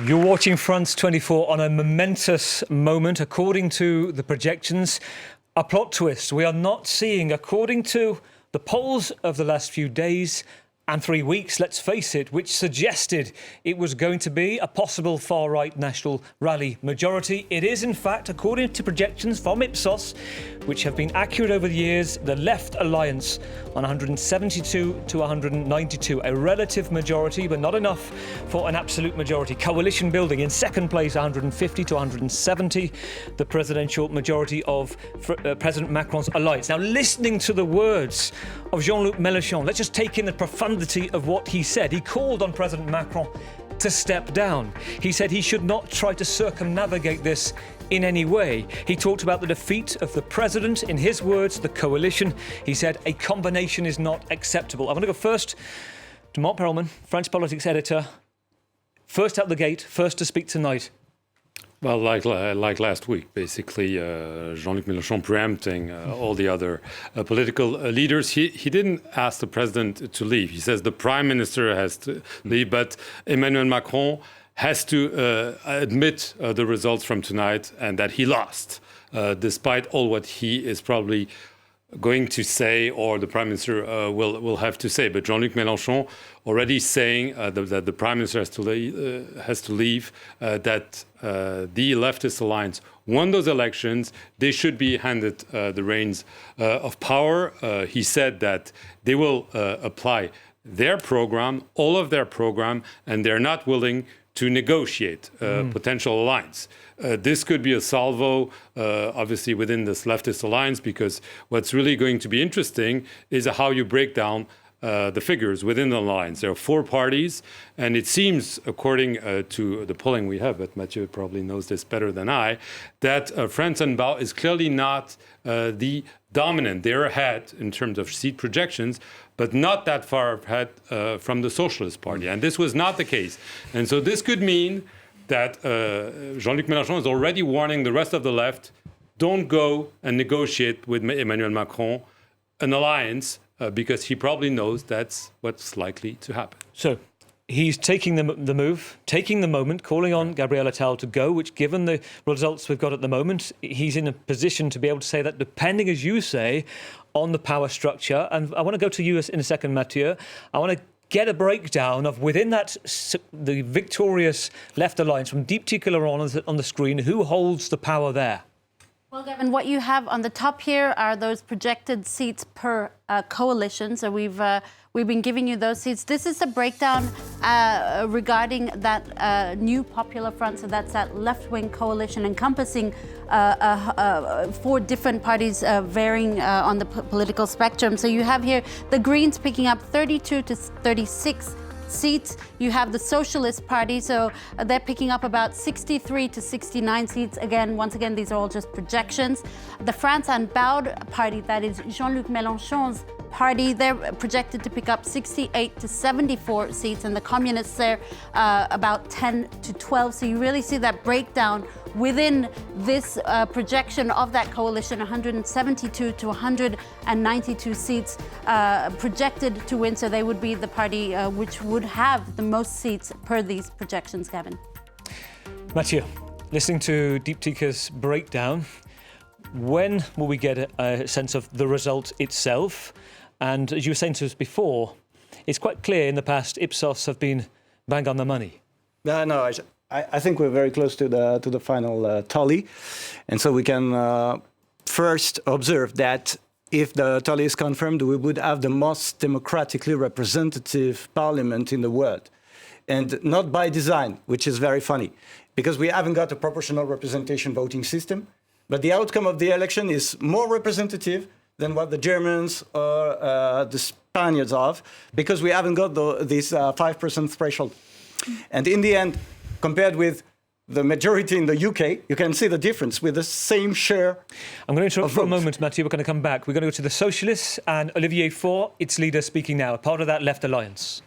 You're watching France 24 on a momentous moment. According to the projections, a plot twist. We are not seeing, according to the polls of the last few days and 3 weeks, let's face it, which suggested it was going to be a possible far-right national rally majority. It is, in fact, according to projections from IPSOS, which have been accurate over the years, the Left Alliance on 172 to 192, a relative majority, but not enough for an absolute majority. Coalition building in second place, 150 to 170, the presidential majority of President Macron's alliance. Now, listening to the words of Jean-Luc Mélenchon, let's just take in the profundity of what he said. He called on President Macron to step down. He said he should not try to circumnavigate this in any way. He talked about the defeat of the president, in his words, the coalition. He said a combination is not acceptable. I want to go first to Mark Perelman, French politics editor. First out the gate, first to speak tonight. Well, like last week, basically, Jean-Luc Mélenchon preempting all the other political leaders. He didn't ask the president to leave. He says the prime minister has to leave, but Emmanuel Macron has to admit the results from tonight and that he lost, despite all what he is probably going to say or the prime minister will have to say. But Jean-Luc Mélenchon already saying that the prime minister has to leave, that the leftist alliance won those elections. They should be handed the reins of power. He said that they will apply their program, all of their program, and they're not willing to negotiate potential alliance. This could be a salvo, obviously, within this leftist alliance, because what's really going to be interesting is how you break down the figures within the alliance. There are 4 parties, and it seems, according to the polling we have, but Mathieu probably knows this better than I, that France Unbound is clearly not the dominant. They're ahead in terms of seat projections, but not that far ahead from the Socialist Party. And this was not the case. And so this could mean that Jean-Luc Mélenchon is already warning the rest of the left, don't go and negotiate with Emmanuel Macron an alliance, because he probably knows that's what's likely to happen. So he's taking the move, taking the moment, calling on Gabriel Attal to go, which, given the results we've got at the moment, he's in a position to be able to say that, depending, as you say, on the power structure. And I want to go to you in a second, Mathieu. I want to get a breakdown of, within that, the victorious Left Alliance, from Deep Ticolleron on the screen, who holds the power there? Well, Gavin, what you have on the top here are those projected seats per coalition. So we've been giving you those seats. This is a breakdown regarding that new Popular Front. So that's that left-wing coalition encompassing 4 different parties varying on the political spectrum. So you have here the Greens picking up 32 to 36 seats. You have the Socialist Party, so they're picking up about 63 to 69 seats. Once again, these are all just projections. The France Unbound Party, that is Jean-Luc Mélenchon's party, they're projected to pick up 68 to 74 seats, and the Communists there about 10 to 12. So you really see that breakdown within this projection of that coalition, 172 to 192 seats projected to win. So they would be the party which would have the most seats per these projections, Gavin. Mathieu, listening to Deep Tika's breakdown, when will we get a sense of the result itself? And as you were saying to us before, it's quite clear in the past IPSOS have been bang on the money. No, I think we're very close to the final tally. And so we can first observe that if the tally is confirmed, we would have the most democratically representative parliament in the world. And not by design, which is very funny, because we haven't got a proportional representation voting system. But the outcome of the election is more representative than what the Germans or the Spaniards have, because we haven't got this 5% threshold. And in the end, compared with the majority in the UK, you can see the difference with the same share. I'm going to interrupt for a moment, Mathieu. We're going to come back. We're going to go to the Socialists and Olivier Faure, its leader, speaking now, a part of that Left Alliance.